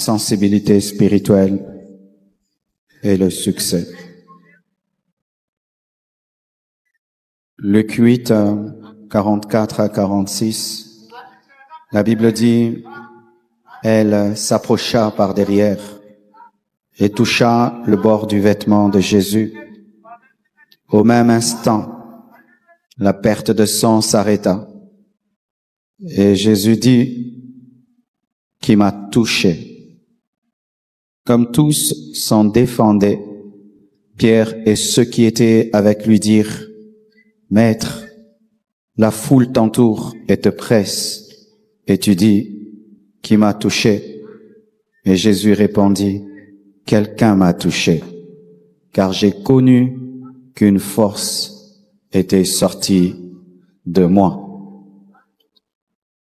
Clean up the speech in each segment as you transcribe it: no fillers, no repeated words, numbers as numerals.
sensibilité spirituelle et le succès. Luc 8, 44 à 46, la Bible dit, elle s'approcha par derrière et toucha le bord du vêtement de Jésus. Au même instant, la perte de sang s'arrêta. Et Jésus dit, qui m'a touché. Comme tous s'en défendaient, Pierre et ceux qui étaient avec lui dirent, Maître, la foule t'entoure et te presse, et tu dis, qui m'a touché? Et Jésus répondit, quelqu'un m'a touché, car j'ai connu qu'une force était sortie de moi.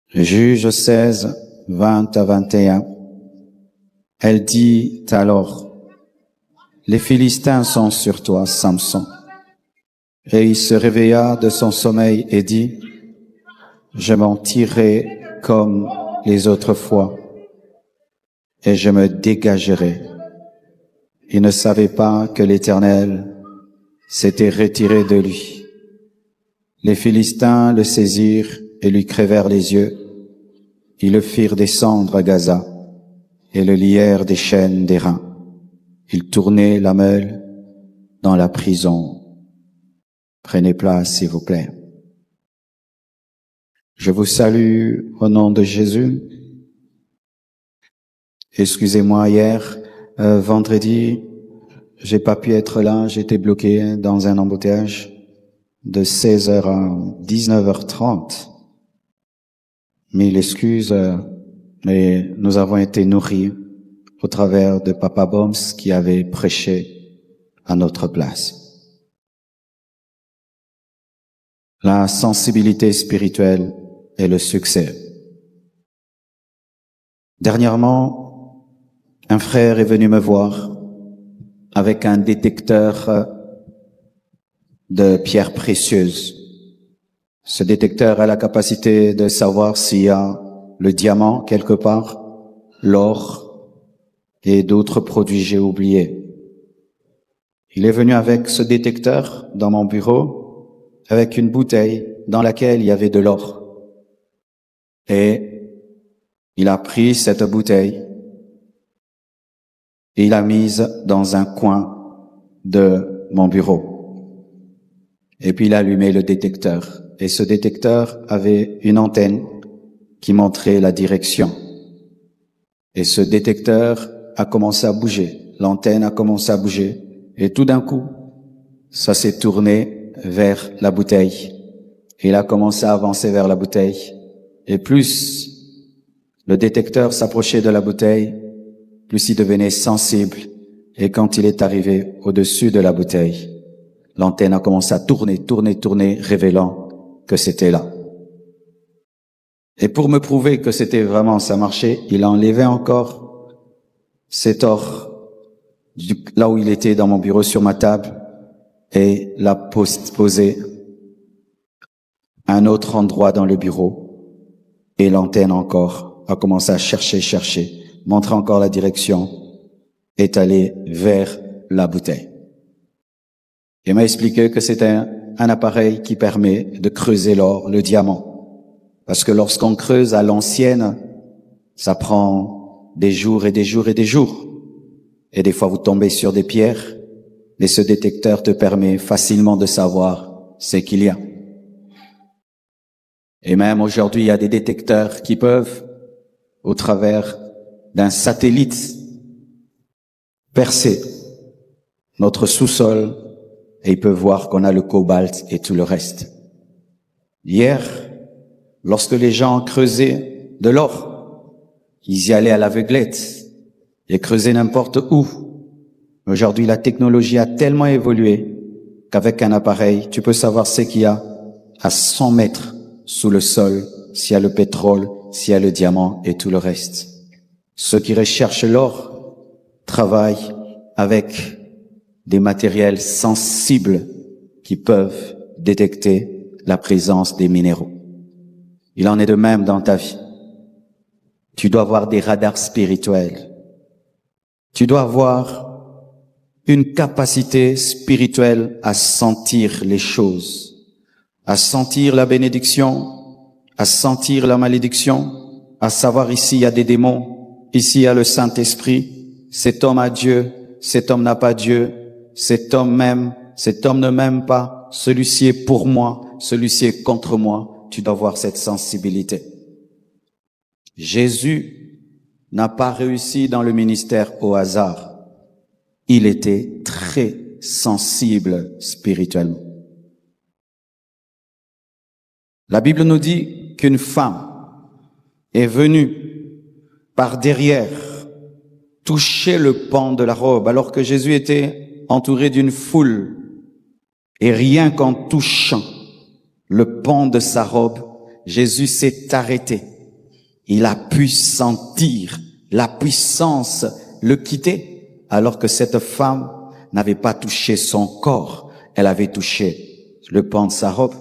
Juge 16, 20 à 21. Elle dit alors, les Philistins sont sur toi, Samson. Et il se réveilla de son sommeil et dit, je m'en tirerai comme les autres fois, et je me dégagerai. Il ne savait pas que l'Éternel s'était retiré de lui. Les Philistins le saisirent et lui crevèrent les yeux. Ils le firent descendre à Gaza et le lièrent des chaînes d'airain. Ils tournaient la meule dans la prison. Prenez place, s'il vous plaît. Je vous salue au nom de Jésus. Excusez-moi, hier, vendredi, j'ai pas pu être là, j'étais bloqué dans un embouteillage de 16h à 19h30. Mille excuses, mais nous avons été nourris au travers de Papa Boms qui avait prêché à notre place. La sensibilité spirituelle et le succès. Dernièrement, un frère est venu me voir avec un détecteur de pierres précieuses. Ce détecteur a la capacité de savoir s'il y a le diamant quelque part, l'or et d'autres produits j'ai oubliés. Il est venu avec ce détecteur dans mon bureau avec une bouteille dans laquelle il y avait de l'or. Et il a pris cette bouteille et il l'a mise dans un coin de mon bureau. Et puis il a allumé le détecteur. Et ce détecteur avait une antenne qui montrait la direction. Et ce détecteur a commencé à bouger. L'antenne a commencé à bouger. Et tout d'un coup, ça s'est tourné vers la bouteille. Et il a commencé à avancer vers la bouteille. Et plus le détecteur s'approchait de la bouteille, plus il devenait sensible. Et quand il est arrivé au-dessus de la bouteille, l'antenne a commencé à tourner, révélant que c'était là. Et pour me prouver que c'était vraiment, ça marchait, il a enlevé encore cet or là où il était dans mon bureau sur ma table et l'a posé à un autre endroit dans le bureau. Et l'antenne encore a commencé à chercher, montrer encore la direction, est allé vers la bouteille. Il m'a expliqué que c'était un appareil qui permet de creuser l'or, le diamant. Parce que lorsqu'on creuse à l'ancienne, ça prend des jours et des jours et des jours. Et des fois, vous tombez sur des pierres, et ce détecteur te permet facilement de savoir ce qu'il y a. Et même aujourd'hui, il y a des détecteurs qui peuvent, au travers d'un satellite, percer notre sous-sol, et ils peuvent voir qu'on a le cobalt et tout le reste. Hier, lorsque les gens creusaient de l'or, ils y allaient à l'aveuglette. Ils creusaient n'importe où. Aujourd'hui, la technologie a tellement évolué qu'avec un appareil, tu peux savoir ce qu'il y a à 100 mètres sous le sol, s'il y a le pétrole, s'il y a le diamant et tout le reste. Ceux qui recherchent l'or travaillent avec des matériels sensibles qui peuvent détecter la présence des minéraux. Il en est de même dans ta vie. Tu dois avoir des radars spirituels Tu dois avoir une capacité spirituelle à sentir les choses, à sentir la bénédiction, à sentir la malédiction, à savoir ici il y a des démons, ici il y a le Saint-Esprit, cet homme a Dieu, cet homme n'a pas Dieu, cet homme m'aime, cet homme ne m'aime pas, celui-ci est pour moi, celui-ci est contre moi. Tu dois avoir cette sensibilité. Jésus n'a pas réussi dans le ministère au hasard. Il était très sensible spirituellement. La Bible nous dit qu'une femme est venue par derrière toucher le pan de la robe alors que Jésus était entouré d'une foule. Et rien qu'en touchant le pan de sa robe, Jésus s'est arrêté. Il a pu sentir la puissance le quitter, alors que cette femme n'avait pas touché son corps, elle avait touché le pan de sa robe.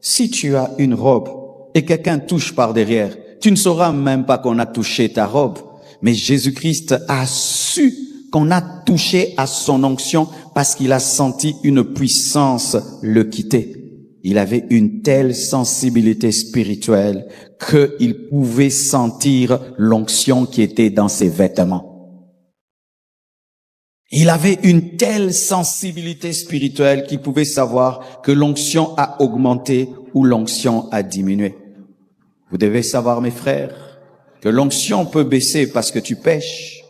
Si tu as une robe et quelqu'un touche par derrière, tu ne sauras même pas qu'on a touché ta robe. Mais Jésus-Christ a su qu'on a touché à son onction parce qu'il a senti une puissance le quitter. Il avait une telle sensibilité spirituelle qu'il pouvait sentir l'onction qui était dans ses vêtements. Il avait une telle sensibilité spirituelle qu'il pouvait savoir que l'onction a augmenté ou l'onction a diminué. Vous devez savoir, mes frères, que l'onction peut baisser parce que tu pêches.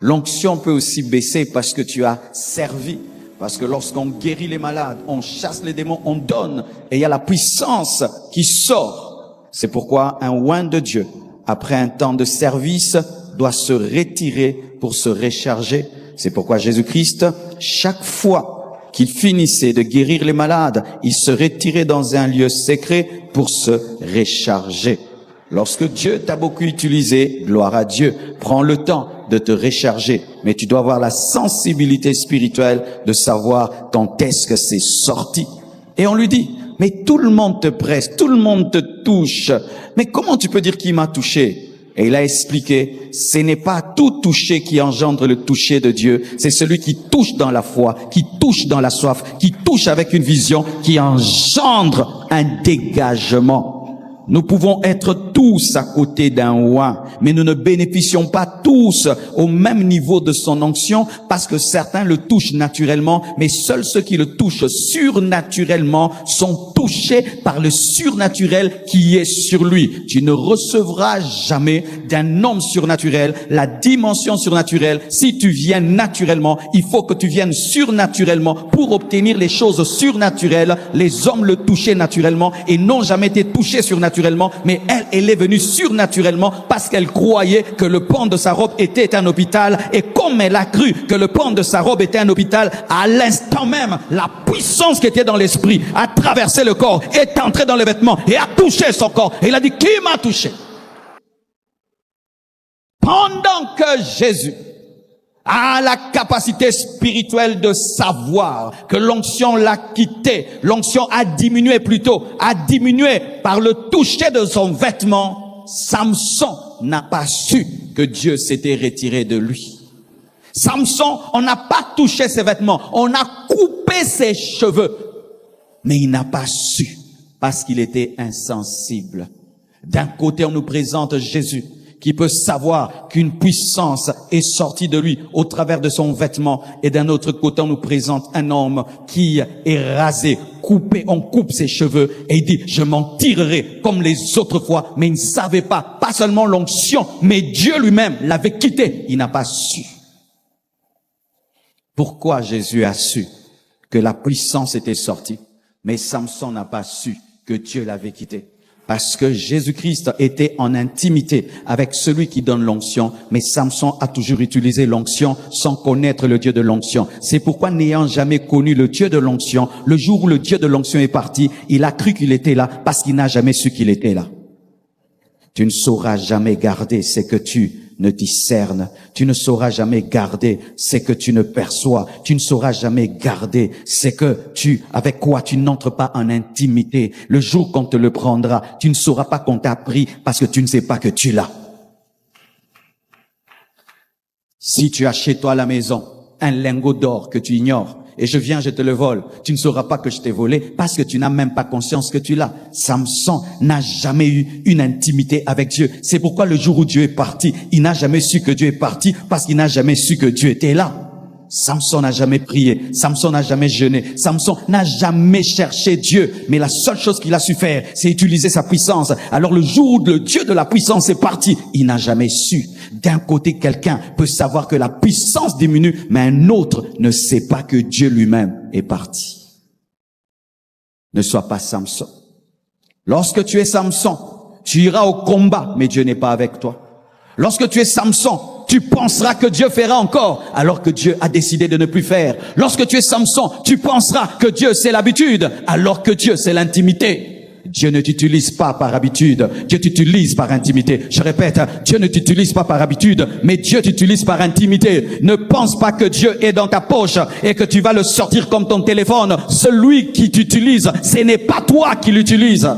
L'onction peut aussi baisser parce que tu as servi. Parce que lorsqu'on guérit les malades, on chasse les démons, on donne, et il y a la puissance qui sort. C'est pourquoi un oint de Dieu, après un temps de service, doit se retirer pour se recharger. C'est pourquoi Jésus-Christ, chaque fois qu'il finissait de guérir les malades, il se retirait dans un lieu secret pour se recharger. Lorsque Dieu t'a beaucoup utilisé, gloire à Dieu, prends le temps de te recharger. Mais tu dois avoir la sensibilité spirituelle de savoir quand est-ce que c'est sorti. Et on lui dit, mais tout le monde te presse, tout le monde te touche. Mais comment tu peux dire qu'il m'a touché? Et il a expliqué, ce n'est pas tout toucher qui engendre le toucher de Dieu. C'est celui qui touche dans la foi, qui touche dans la soif, qui touche avec une vision, qui engendre un dégagement. Nous pouvons être tous à côté d'un oint, mais nous ne bénéficions pas tous au même niveau de son onction parce que certains le touchent naturellement, mais seuls ceux qui le touchent surnaturellement sont touchés par le surnaturel qui est sur lui. Tu ne recevras jamais d'un homme surnaturel la dimension surnaturelle. Si tu viens naturellement, il faut que tu viennes surnaturellement pour obtenir les choses surnaturelles. Les hommes le touchaient naturellement et n'ont jamais été touchés surnaturellement. Mais elle est venue surnaturellement parce qu'elle croyait que le pan de sa robe était un hôpital. Et comme elle a cru que le pan de sa robe était un hôpital, à l'instant même, la puissance qui était dans l'esprit a traversé le corps, est entrée dans les vêtements et a touché son corps. Et il a dit, qui m'a touché? Pendant que Jésus a la capacité spirituelle de savoir que l'onction l'a quitté, l'onction a diminué par le toucher de son vêtement, Samson n'a pas su que Dieu s'était retiré de lui. Samson, on n'a pas touché ses vêtements, on a coupé ses cheveux, mais il n'a pas su parce qu'il était insensible. D'un côté, on nous présente Jésus qui peut savoir qu'une puissance est sortie de lui au travers de son vêtement. Et d'un autre côté, on nous présente un homme qui est rasé, coupé, on coupe ses cheveux et il dit, je m'en tirerai comme les autres fois. Mais il ne savait pas seulement l'onction, mais Dieu lui-même l'avait quitté. Il n'a pas su. Pourquoi Jésus a su que la puissance était sortie, mais Samson n'a pas su que Dieu l'avait quitté? Parce que Jésus-Christ était en intimité avec celui qui donne l'onction, mais Samson a toujours utilisé l'onction sans connaître le Dieu de l'onction. C'est pourquoi, n'ayant jamais connu le Dieu de l'onction, le jour où le Dieu de l'onction est parti, il a cru qu'il était là parce qu'il n'a jamais su qu'il était là. Tu ne sauras jamais garder ce que tu ne discernes. Tu ne sauras jamais garder ce que tu ne perçois. Tu ne sauras jamais garder ce que avec quoi tu n'entres pas en intimité. Le jour qu'on te le prendra, tu ne sauras pas qu'on t'a pris parce que tu ne sais pas que tu l'as. Si tu as chez toi à la maison un lingot d'or que tu ignores, et je viens, je te le vole, tu ne sauras pas que je t'ai volé parce que tu n'as même pas conscience que tu l'as. Samson n'a jamais eu une intimité avec Dieu. C'est pourquoi le jour où Dieu est parti, il n'a jamais su que Dieu est parti parce qu'il n'a jamais su que Dieu était là. Samson n'a jamais prié, Samson n'a jamais jeûné, Samson n'a jamais cherché Dieu, mais la seule chose qu'il a su faire, c'est utiliser sa puissance. Alors le jour où le Dieu de la puissance est parti, il n'a jamais su. D'un côté, quelqu'un peut savoir que la puissance diminue, mais un autre ne sait pas que Dieu lui-même est parti. Ne sois pas Samson. Lorsque tu es Samson, tu iras au combat, mais Dieu n'est pas avec toi. Lorsque tu es Samson, tu penseras que Dieu fera encore, alors que Dieu a décidé de ne plus faire. Lorsque tu es Samson, tu penseras que Dieu c'est l'habitude, alors que Dieu c'est l'intimité. Dieu ne t'utilise pas par habitude, Dieu t'utilise par intimité. Je répète, Dieu ne t'utilise pas par habitude, mais Dieu t'utilise par intimité. Ne pense pas que Dieu est dans ta poche et que tu vas le sortir comme ton téléphone. Celui qui t'utilise, ce n'est pas toi qui l'utilise.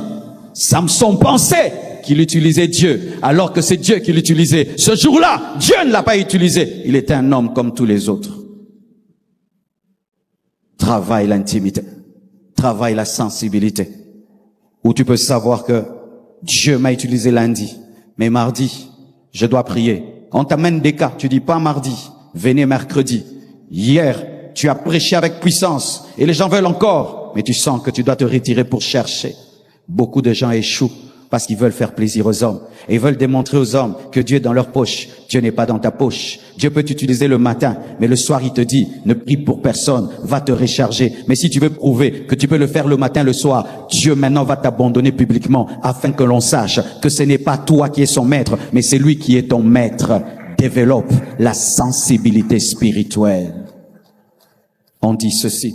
Samson pensait qu'il utilisait Dieu, alors que c'est Dieu qui l'utilisait. Ce jour-là, Dieu ne l'a pas utilisé. Il était un homme comme tous les autres. Travaille l'intimité. Travaille la sensibilité. Où tu peux savoir que Dieu m'a utilisé lundi, mais mardi, je dois prier. On t'amène des cas, tu dis pas mardi, venez mercredi. Hier, tu as prêché avec puissance et les gens veulent encore, mais tu sens que tu dois te retirer pour chercher. Beaucoup de gens échouent parce qu'ils veulent faire plaisir aux hommes. Et ils veulent démontrer aux hommes que Dieu est dans leur poche. Dieu n'est pas dans ta poche. Dieu peut t'utiliser le matin, mais le soir, il te dit, ne prie pour personne, va te recharger. Mais si tu veux prouver que tu peux le faire le matin, le soir, Dieu maintenant va t'abandonner publiquement afin que l'on sache que ce n'est pas toi qui es son maître, mais c'est lui qui est ton maître. Développe la sensibilité spirituelle. On dit ceci,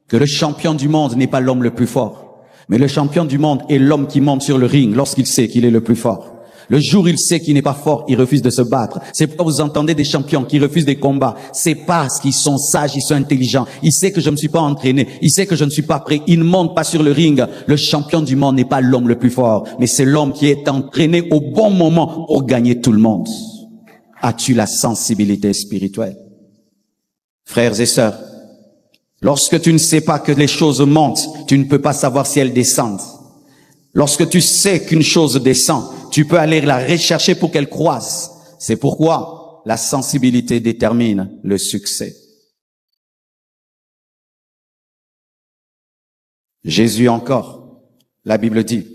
que le champion du monde n'est pas l'homme le plus fort. Mais le champion du monde est l'homme qui monte sur le ring lorsqu'il sait qu'il est le plus fort. Le jour où il sait qu'il n'est pas fort, il refuse de se battre. C'est pourquoi vous entendez des champions qui refusent des combats. C'est parce qu'ils sont sages, ils sont intelligents. Ils savent que je ne me suis pas entraîné. Ils savent que je ne suis pas prêt. Ils ne montent pas sur le ring. Le champion du monde n'est pas l'homme le plus fort, mais c'est l'homme qui est entraîné au bon moment pour gagner tout le monde. As-tu la sensibilité spirituelle? Frères et sœurs, lorsque tu ne sais pas que les choses montent, tu ne peux pas savoir si elles descendent. Lorsque tu sais qu'une chose descend, tu peux aller la rechercher pour qu'elle croisse. C'est pourquoi la sensibilité détermine le succès. Jésus encore, la Bible dit,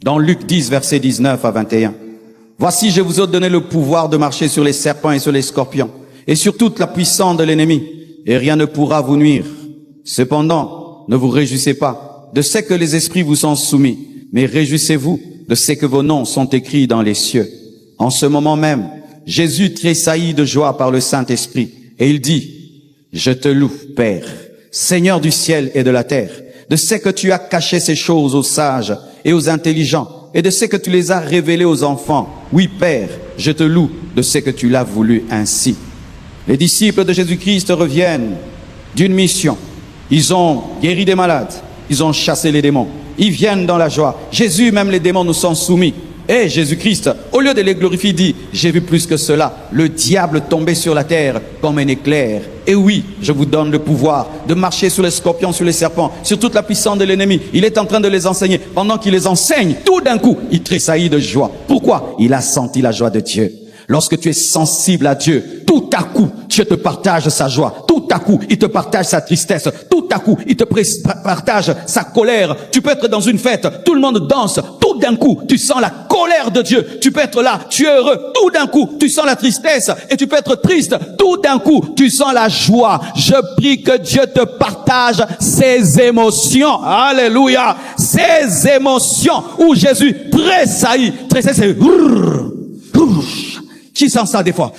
dans Luc 10, verset 19 à 21, « Voici, je vous ai donné le pouvoir de marcher sur les serpents et sur les scorpions, et sur toute la puissance de l'ennemi, et rien ne pourra vous nuire. Cependant, ne vous réjouissez pas de ce que les esprits vous sont soumis, mais réjouissez-vous de ce que vos noms sont écrits dans les cieux. » En ce moment même, Jésus tressaillit de joie par le Saint-Esprit, et il dit, « Je te loue, Père, Seigneur du ciel et de la terre, de ce que tu as caché ces choses aux sages et aux intelligents, et de ce que tu les as révélées aux enfants. Oui, Père, je te loue de ce que tu l'as voulu ainsi. » Les disciples de Jésus-Christ reviennent d'une mission. Ils ont guéri des malades. Ils ont chassé les démons. Ils viennent dans la joie. Jésus, même les démons nous sont soumis. Et Jésus-Christ, au lieu de les glorifier, dit, j'ai vu plus que cela. Le diable tombait sur la terre comme un éclair. Et oui, je vous donne le pouvoir de marcher sur les scorpions, sur les serpents, sur toute la puissance de l'ennemi. Il est en train de les enseigner. Pendant qu'il les enseigne, tout d'un coup, il tressaillit de joie. Pourquoi? Il a senti la joie de Dieu. Lorsque tu es sensible à Dieu, tout à coup, Dieu te partage sa joie. Tout à coup, il te partage sa tristesse. Tout à coup, il te partage sa colère. Tu peux être dans une fête, tout le monde danse. Tout d'un coup, tu sens la colère de Dieu. Tu peux être là, tu es heureux. Tout d'un coup, tu sens la tristesse et tu peux être triste. Tout d'un coup, tu sens la joie. Je prie que Dieu te partage ses émotions. Alléluia. Ces émotions où Jésus tressaillit. Tressaillit, c'est... Qui sent ça des fois?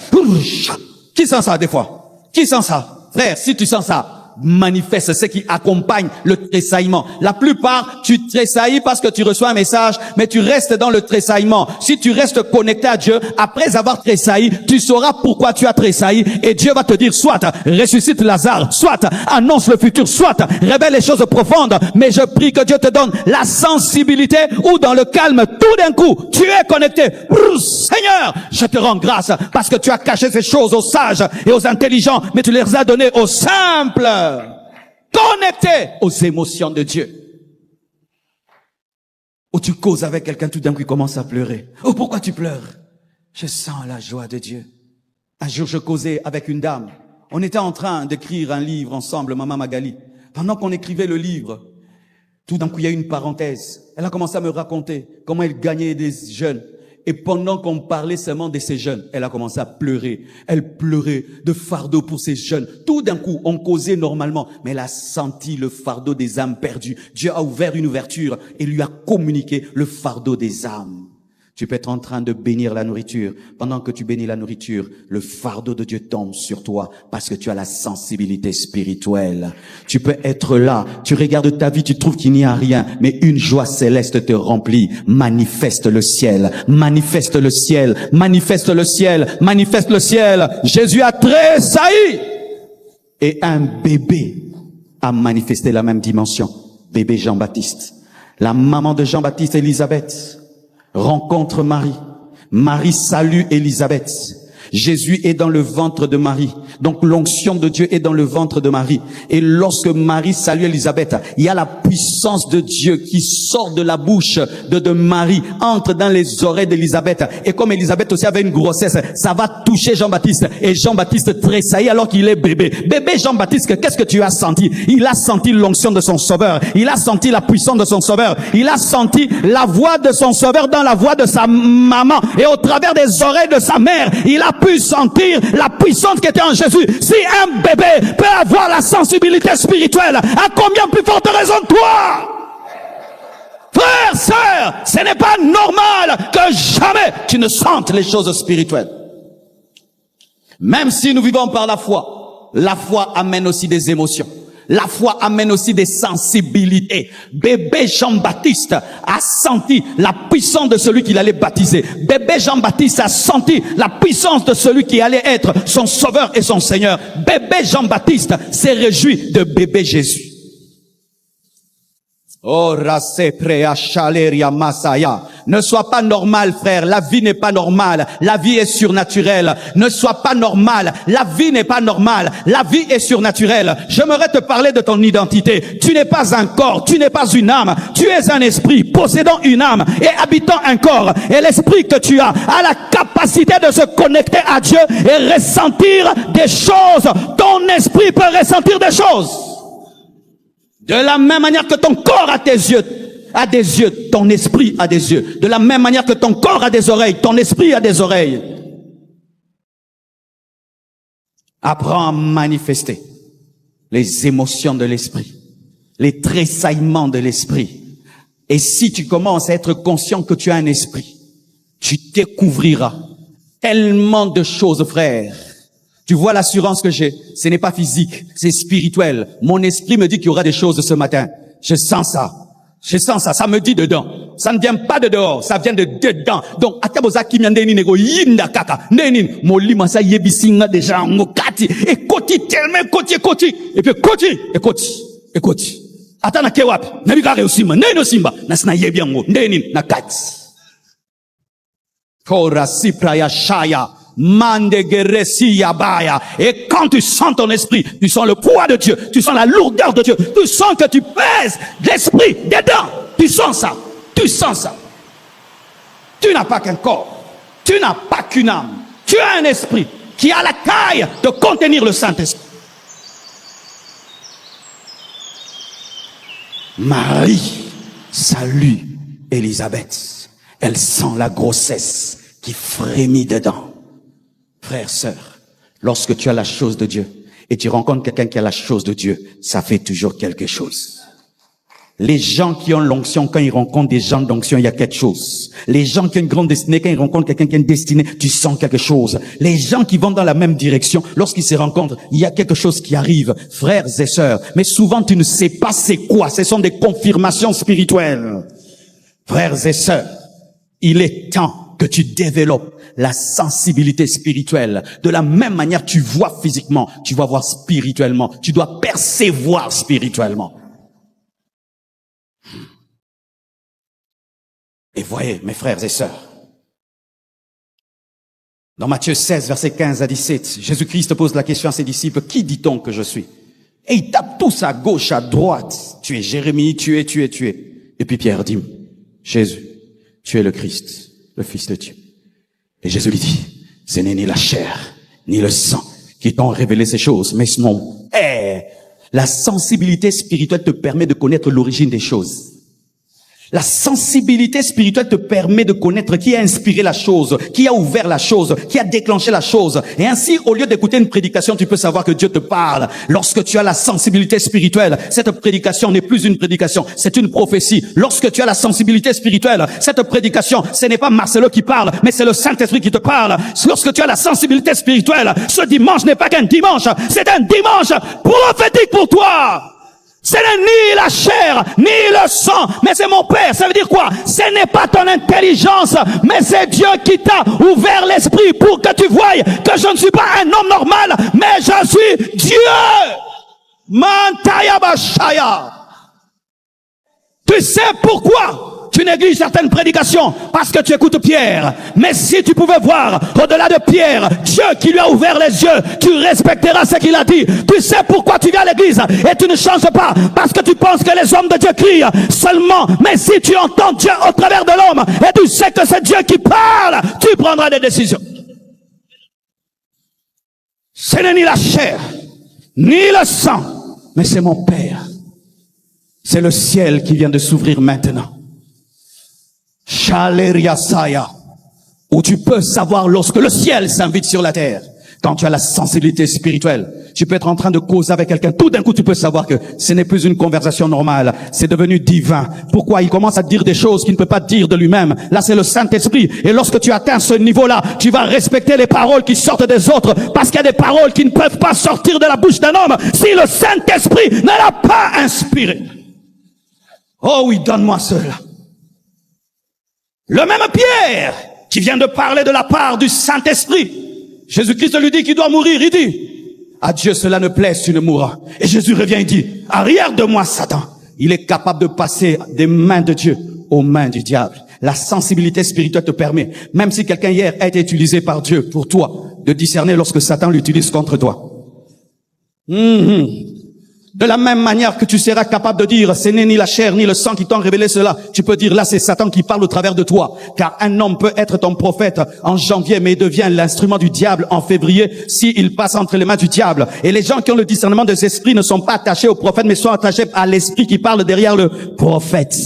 Qui sent ça des fois? Qui sent ça? Frère, si tu sens ça, manifeste, ce qui accompagne le tressaillement. La plupart, tu tressaillis parce que tu reçois un message, mais tu restes dans le tressaillement. Si tu restes connecté à Dieu, après avoir tressailli, tu sauras pourquoi tu as tressailli et Dieu va te dire soit ressuscite Lazare, soit annonce le futur, soit révèle les choses profondes. Mais je prie que Dieu te donne la sensibilité où dans le calme, tout d'un coup, tu es connecté. Seigneur, je te rends grâce parce que tu as caché ces choses aux sages et aux intelligents, mais tu les as données aux simples. Connecté aux émotions de Dieu. Ou tu causes avec quelqu'un, tout d'un coup il commence à pleurer. Oh, pourquoi tu pleures? Je sens la joie de Dieu. Un jour, je causais avec une dame. On était en train d'écrire un livre ensemble, Maman Magali. Pendant qu'on écrivait le livre, tout d'un coup, il y a eu une parenthèse. Elle a commencé à me raconter comment elle gagnait des jeunes. Et pendant qu'on parlait seulement de ces jeunes, elle a commencé à pleurer. Elle pleurait de fardeau pour ces jeunes. Tout d'un coup, on causait normalement, mais elle a senti le fardeau des âmes perdues. Dieu a ouvert une ouverture et lui a communiqué le fardeau des âmes. Tu peux être en train de bénir la nourriture. Pendant que tu bénis la nourriture, le fardeau de Dieu tombe sur toi parce que tu as la sensibilité spirituelle. Tu peux être là, tu regardes ta vie, tu trouves qu'il n'y a rien, mais une joie céleste te remplit. Manifeste le ciel, manifeste le ciel, manifeste le ciel, manifeste le ciel. Jésus a tressailli et un bébé a manifesté la même dimension. Bébé Jean-Baptiste. La maman de Jean-Baptiste, Élisabeth, rencontre Marie. Marie salue Élisabeth. Jésus est dans le ventre de Marie. Donc l'onction de Dieu est dans le ventre de Marie. Et lorsque Marie salue Élisabeth, il y a la puissance de Dieu qui sort de la bouche de Marie, entre dans les oreilles d'Élisabeth. Et comme Élisabeth aussi avait une grossesse, ça va toucher Jean-Baptiste. Et Jean-Baptiste tressaillit alors qu'il est bébé. Bébé Jean-Baptiste, qu'est-ce que tu as senti? Il a senti l'onction de son sauveur. Il a senti la puissance de son sauveur. Il a senti la voix de son sauveur dans la voix de sa maman. Et au travers des oreilles de sa mère, il a pu sentir la puissance qui était en Jésus. Si un bébé peut avoir la sensibilité spirituelle, à combien plus forte raison toi? Frère, sœur, ce n'est pas normal que jamais tu ne sentes les choses spirituelles. Même si nous vivons par la foi amène aussi des émotions. La foi amène aussi des sensibilités. Bébé Jean-Baptiste a senti la puissance de celui qu'il allait baptiser. Bébé Jean-Baptiste a senti la puissance de celui qui allait être son sauveur et son Seigneur. Bébé Jean-Baptiste s'est réjoui de bébé Jésus. Oh, rase prea chaleria masaya. Ne sois pas normal, frère. La vie n'est pas normale. La vie est surnaturelle. Ne sois pas normal. La vie n'est pas normale. La vie est surnaturelle. J'aimerais te parler de ton identité. Tu n'es pas un corps. Tu n'es pas une âme. Tu es un esprit possédant une âme et habitant un corps. Et l'esprit que tu as la capacité de se connecter à Dieu et ressentir des choses. Ton esprit peut ressentir des choses. De la même manière que ton corps a des yeux, ton esprit a des yeux. De la même manière que ton corps a des oreilles, ton esprit a des oreilles. Apprends à manifester les émotions de l'esprit, les tressaillements de l'esprit. Et si tu commences à être conscient que tu as un esprit, tu découvriras tellement de choses, frère. Tu vois l'assurance que j'ai, ce n'est pas physique, c'est spirituel. Mon esprit me dit qu'il y aura des choses ce matin. Je sens ça. Je sens ça. Ça me dit dedans. Ça ne vient pas de dehors, ça vient de dedans. Donc, ataboza kimyandeni nego yinda kaka. Neni, molima sa yebisinga déjà ngokati. Et koti tellement koti. Et puis koti. Atana kewapi. Nabika reusima. Neno simba. Nasina yebiango. Neni na kati. Kora sipraya shaya. Et quand tu sens ton esprit, tu sens le poids de Dieu, tu sens la lourdeur de Dieu, tu sens que tu pèses l'esprit dedans. Tu sens ça. Tu n'as pas qu'un corps, tu n'as pas qu'une âme, tu as un esprit qui a la taille de contenir le Saint-Esprit. Marie salue Élisabeth. Elle sent la grossesse qui frémit dedans. Frère, sœur, lorsque tu as la chose de Dieu et tu rencontres quelqu'un qui a la chose de Dieu, ça fait toujours quelque chose. Les gens qui ont l'onction, quand ils rencontrent des gens d'onction, il y a quelque chose. Les gens qui ont une grande destinée, quand ils rencontrent quelqu'un qui a une destinée, tu sens quelque chose. Les gens qui vont dans la même direction, lorsqu'ils se rencontrent, il y a quelque chose qui arrive. Frères et sœurs, mais souvent tu ne sais pas c'est quoi. Ce sont des confirmations spirituelles. Frères et sœurs, il est temps que tu développes la sensibilité spirituelle. De la même manière, tu vois physiquement, tu vas voir spirituellement. Tu dois percevoir spirituellement. Et voyez, mes frères et sœurs, dans Matthieu 16, versets 15 à 17, Jésus-Christ pose la question à ses disciples, qui dit-on que je suis? Et ils tapent tous à gauche, à droite. Tu es Jérémie, tu es. Et puis Pierre dit, Jésus, tu es le Christ, le Fils de Dieu. Et Jésus lui dit, ce n'est ni la chair, ni le sang qui t'ont révélé ces choses, mais mon Père. La sensibilité spirituelle te permet de connaître l'origine des choses. La sensibilité spirituelle te permet de connaître qui a inspiré la chose, qui a ouvert la chose, qui a déclenché la chose. Et ainsi, au lieu d'écouter une prédication, tu peux savoir que Dieu te parle. Lorsque tu as la sensibilité spirituelle, cette prédication n'est plus une prédication, c'est une prophétie. Lorsque tu as la sensibilité spirituelle, cette prédication, ce n'est pas Marcelo qui parle, mais c'est le Saint-Esprit qui te parle. Lorsque tu as la sensibilité spirituelle, ce dimanche n'est pas qu'un dimanche, c'est un dimanche prophétique pour toi. Ce n'est ni la chair, ni le sang, mais c'est mon Père. Ça veut dire quoi? Ce n'est pas ton intelligence, mais c'est Dieu qui t'a ouvert l'esprit pour que tu voies que je ne suis pas un homme normal, mais je suis Dieu. Mantaya Bashaya. Tu sais pourquoi tu négliges certaines prédications? Parce que tu écoutes Pierre. Mais si tu pouvais voir au-delà de Pierre, Dieu qui lui a ouvert les yeux, tu respecteras ce qu'il a dit. Tu sais pourquoi tu viens à l'église et tu ne changes pas? Parce que tu penses que les hommes de Dieu crient seulement. Mais si tu entends Dieu au travers de l'homme et tu sais que c'est Dieu qui parle, tu prendras des décisions. Ce n'est ni la chair, ni le sang, mais c'est mon Père. C'est le ciel qui vient de s'ouvrir maintenant. Chaleria Saya, où tu peux savoir lorsque le ciel s'invite sur la terre. Quand tu as la sensibilité spirituelle, tu peux être en train de causer avec quelqu'un. Tout d'un coup, tu peux savoir que ce n'est plus une conversation normale. C'est devenu divin. Pourquoi? Il commence à dire des choses qu'il ne peut pas dire de lui-même. Là, c'est le Saint-Esprit. Et lorsque tu atteins ce niveau-là, tu vas respecter les paroles qui sortent des autres. Parce qu'il y a des paroles qui ne peuvent pas sortir de la bouche d'un homme si le Saint-Esprit ne l'a pas inspiré. Oh oui, donne-moi cela. Le même Pierre qui vient de parler de la part du Saint-Esprit. Jésus-Christ lui dit qu'il doit mourir. Il dit, à Dieu cela ne plaise, tu ne mourras. Et Jésus revient et dit, arrière de moi Satan. Il est capable de passer des mains de Dieu aux mains du diable. La sensibilité spirituelle te permet, même si quelqu'un hier a été utilisé par Dieu pour toi, de discerner lorsque Satan l'utilise contre toi. De la même manière que tu seras capable de dire, ce n'est ni la chair ni le sang qui t'ont révélé cela. Tu peux dire, là c'est Satan qui parle au travers de toi. Car un homme peut être ton prophète en janvier, mais il devient l'instrument du diable en février s'il passe entre les mains du diable. Et les gens qui ont le discernement des esprits ne sont pas attachés au prophète, mais sont attachés à l'esprit qui parle derrière le prophète.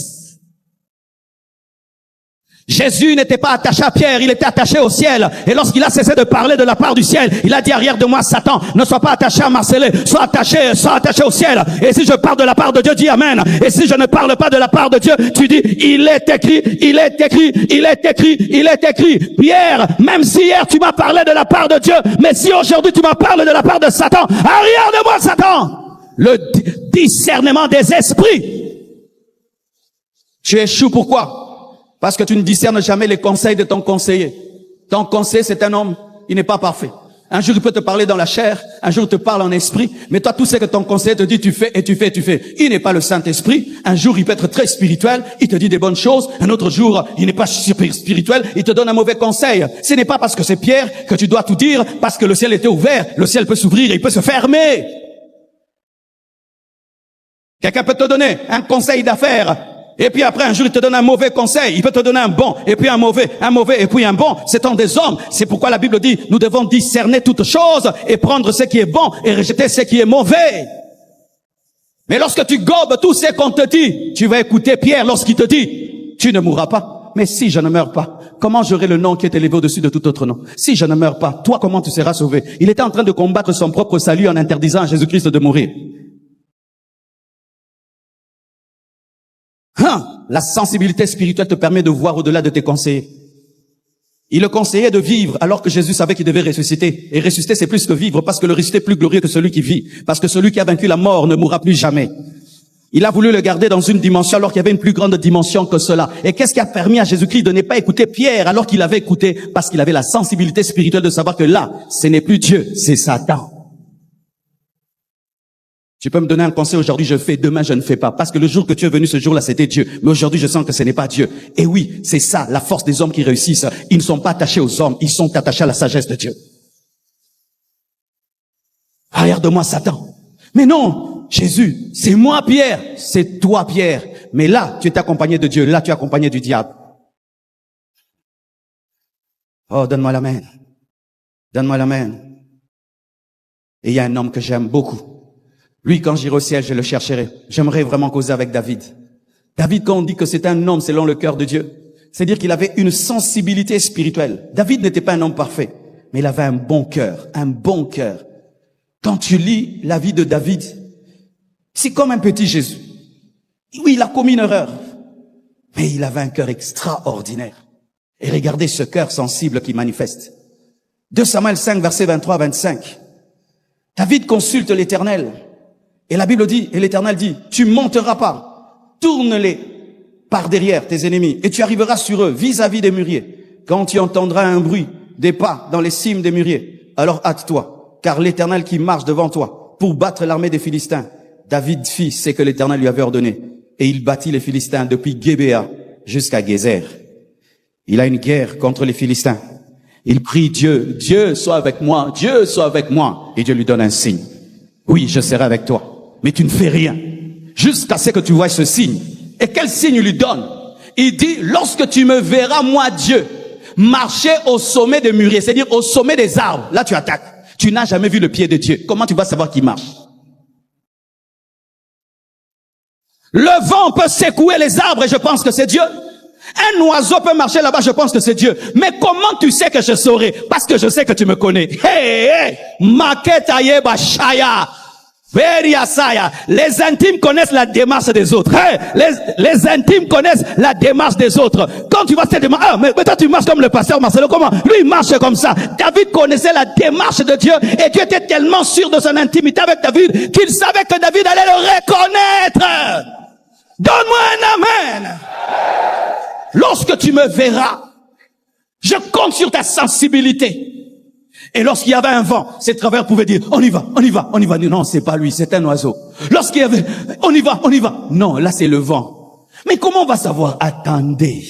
Jésus n'était pas attaché à Pierre, il était attaché au ciel. Et lorsqu'il a cessé de parler de la part du ciel, il a dit, arrière de moi Satan, ne sois pas attaché à Marcellé, sois attaché au ciel. Et si je parle de la part de Dieu, dis amen. Et si je ne parle pas de la part de Dieu, tu dis, il est écrit, il est écrit, il est écrit, il est écrit. Pierre, même si hier tu m'as parlé de la part de Dieu, mais si aujourd'hui tu m'as parlé de la part de Satan, arrière de moi Satan. Le discernement des esprits. Tu échoues pourquoi? Parce que tu ne discernes jamais les conseils de ton conseiller. Ton conseiller, c'est un homme, il n'est pas parfait. Un jour, il peut te parler dans la chair, un jour, il te parle en esprit, mais toi, tout ce que ton conseiller te dit, tu fais et tu fais et tu fais. Il n'est pas le Saint-Esprit. Un jour, il peut être très spirituel, il te dit des bonnes choses. Un autre jour, il n'est pas spirituel, il te donne un mauvais conseil. Ce n'est pas parce que c'est Pierre que tu dois tout dire, parce que le ciel était ouvert. Le ciel peut s'ouvrir et il peut se fermer. Quelqu'un peut te donner un conseil d'affaires. Et puis après, un jour, il te donne un mauvais conseil. Il peut te donner un bon, et puis un mauvais, et puis un bon. C'est en des hommes. C'est pourquoi la Bible dit, nous devons discerner toutes choses et prendre ce qui est bon et rejeter ce qui est mauvais. Mais lorsque tu gobes tout ce qu'on te dit, tu vas écouter Pierre lorsqu'il te dit, tu ne mourras pas. Mais si je ne meurs pas, comment j'aurai le nom qui est élevé au-dessus de tout autre nom? Si je ne meurs pas, toi, comment tu seras sauvé? Il était en train de combattre son propre salut en interdisant à Jésus-Christ de mourir. La sensibilité spirituelle te permet de voir au-delà de tes conseillers. Il le conseillait de vivre alors que Jésus savait qu'il devait ressusciter. Et ressusciter, c'est plus que vivre, parce que le ressuscité est plus glorieux que celui qui vit. Parce que celui qui a vaincu la mort ne mourra plus jamais. Il a voulu le garder dans une dimension alors qu'il y avait une plus grande dimension que cela. Et qu'est-ce qui a permis à Jésus-Christ de ne pas écouter Pierre alors qu'il avait écouté? Parce qu'il avait la sensibilité spirituelle de savoir que là, ce n'est plus Dieu, c'est Satan. Tu peux me donner un conseil aujourd'hui, je fais, demain je ne fais pas. Parce que le jour que tu es venu, ce jour-là, c'était Dieu. Mais aujourd'hui, je sens que ce n'est pas Dieu. Et oui, c'est ça, la force des hommes qui réussissent. Ils ne sont pas attachés aux hommes, ils sont attachés à la sagesse de Dieu. Regarde-moi Satan. Mais non, Jésus, c'est moi Pierre, c'est toi Pierre. Mais là, tu es accompagné de Dieu, là tu es accompagné du diable. Oh, donne-moi l'amen. Donne-moi l'amen. Et il y a un homme que j'aime beaucoup. Lui, quand j'irai au ciel, je le chercherai. J'aimerais vraiment causer avec David. David, quand on dit que c'est un homme selon le cœur de Dieu, c'est-à-dire qu'il avait une sensibilité spirituelle. David n'était pas un homme parfait, mais il avait un bon cœur, un bon cœur. Quand tu lis la vie de David, c'est comme un petit Jésus. Oui, il a commis une erreur, mais il avait un cœur extraordinaire. Et regardez ce cœur sensible qui manifeste. 2 Samuel 5, versets 23-25. David consulte l'Éternel. Et la Bible dit, et l'Éternel dit, tu monteras pas, tourne-les par derrière tes ennemis, et tu arriveras sur eux, vis-à-vis des mûriers. Quand tu entendras un bruit des pas dans les cimes des mûriers, alors hâte-toi, car l'Éternel qui marche devant toi pour battre l'armée des Philistins. David fit ce que l'Éternel lui avait ordonné, et il battit les Philistins depuis Gébéa jusqu'à Gézer. Il a une guerre contre les Philistins. Il prie Dieu, Dieu sois avec moi, Dieu soit avec moi, et Dieu lui donne un signe. Oui, je serai avec toi. Mais tu ne fais rien, jusqu'à ce que tu vois ce signe. Et quel signe il lui donne? Il dit, lorsque tu me verras, moi Dieu, marcher au sommet des mûriers, c'est-à-dire au sommet des arbres, là tu attaques. Tu n'as jamais vu le pied de Dieu. Comment tu vas savoir qu'il marche? Le vent peut secouer les arbres et je pense que c'est Dieu. Un oiseau peut marcher là-bas, je pense que c'est Dieu. Mais comment tu sais que je saurai? Parce que je sais que tu me connais. Hey, hey, Maketaye Bashaya. Les intimes connaissent la démarche des autres. Hey, les intimes connaissent la démarche des autres. Quand tu vas te demander, mais toi tu marches comme le pasteur Marcelo, comment? Lui il marche comme ça. David connaissait la démarche de Dieu et Dieu était tellement sûr de son intimité avec David qu'il savait que David allait le reconnaître. Donne-moi un amen. Lorsque tu me verras, je compte sur ta sensibilité. Et lorsqu'il y avait un vent, ces travailleurs pouvaient dire, on y va, on y va, on y va. Non, c'est pas lui, c'est un oiseau. Lorsqu'il y avait, on y va, on y va. Non, là c'est le vent. Mais comment on va savoir? Attendez.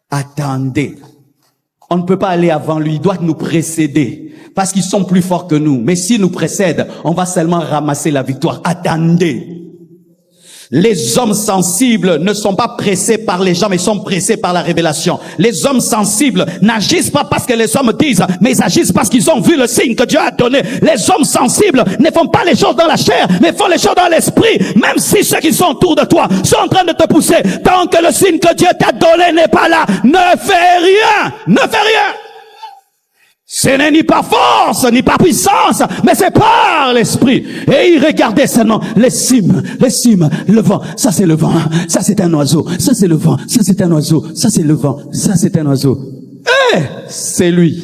Attendez. On ne peut pas aller avant lui, il doit nous précéder. Parce qu'ils sont plus forts que nous. Mais s'ils nous précèdent, on va seulement ramasser la victoire. Attendez. Les hommes sensibles ne sont pas pressés par les gens, mais sont pressés par la révélation. Les hommes sensibles n'agissent pas parce que les hommes disent, mais ils agissent parce qu'ils ont vu le signe que Dieu a donné. Les hommes sensibles ne font pas les choses dans la chair, mais font les choses dans l'esprit. Même si ceux qui sont autour de toi sont en train de te pousser, tant que le signe que Dieu t'a donné n'est pas là, ne fais rien, ne fais rien. Ce n'est ni par force, ni par puissance, mais c'est par l'esprit. Et il regardait seulement les cimes, le vent. Ça c'est le vent, ça c'est un oiseau. Ça c'est le vent, ça c'est un oiseau. Ça c'est le vent, ça c'est un oiseau. C'est lui.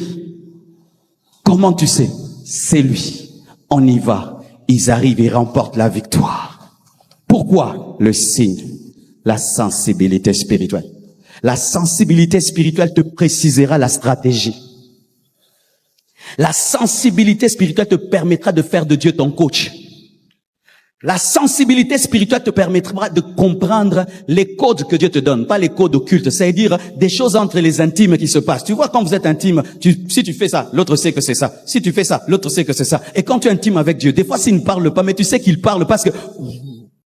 Comment tu sais? C'est lui. On y va. Ils arrivent, ils remportent la victoire. Pourquoi? Le signe, la sensibilité spirituelle. La sensibilité spirituelle te précisera la stratégie. La sensibilité spirituelle te permettra de faire de Dieu ton coach. La sensibilité spirituelle te permettra de comprendre les codes que Dieu te donne, pas les codes occultes, c'est-à-dire des choses entre les intimes qui se passent. Tu vois, quand vous êtes intime, si tu fais ça, l'autre sait que c'est ça. Si tu fais ça, l'autre sait que c'est ça. Et quand tu es intime avec Dieu, des fois s'il ne parle pas, mais tu sais qu'il parle parce que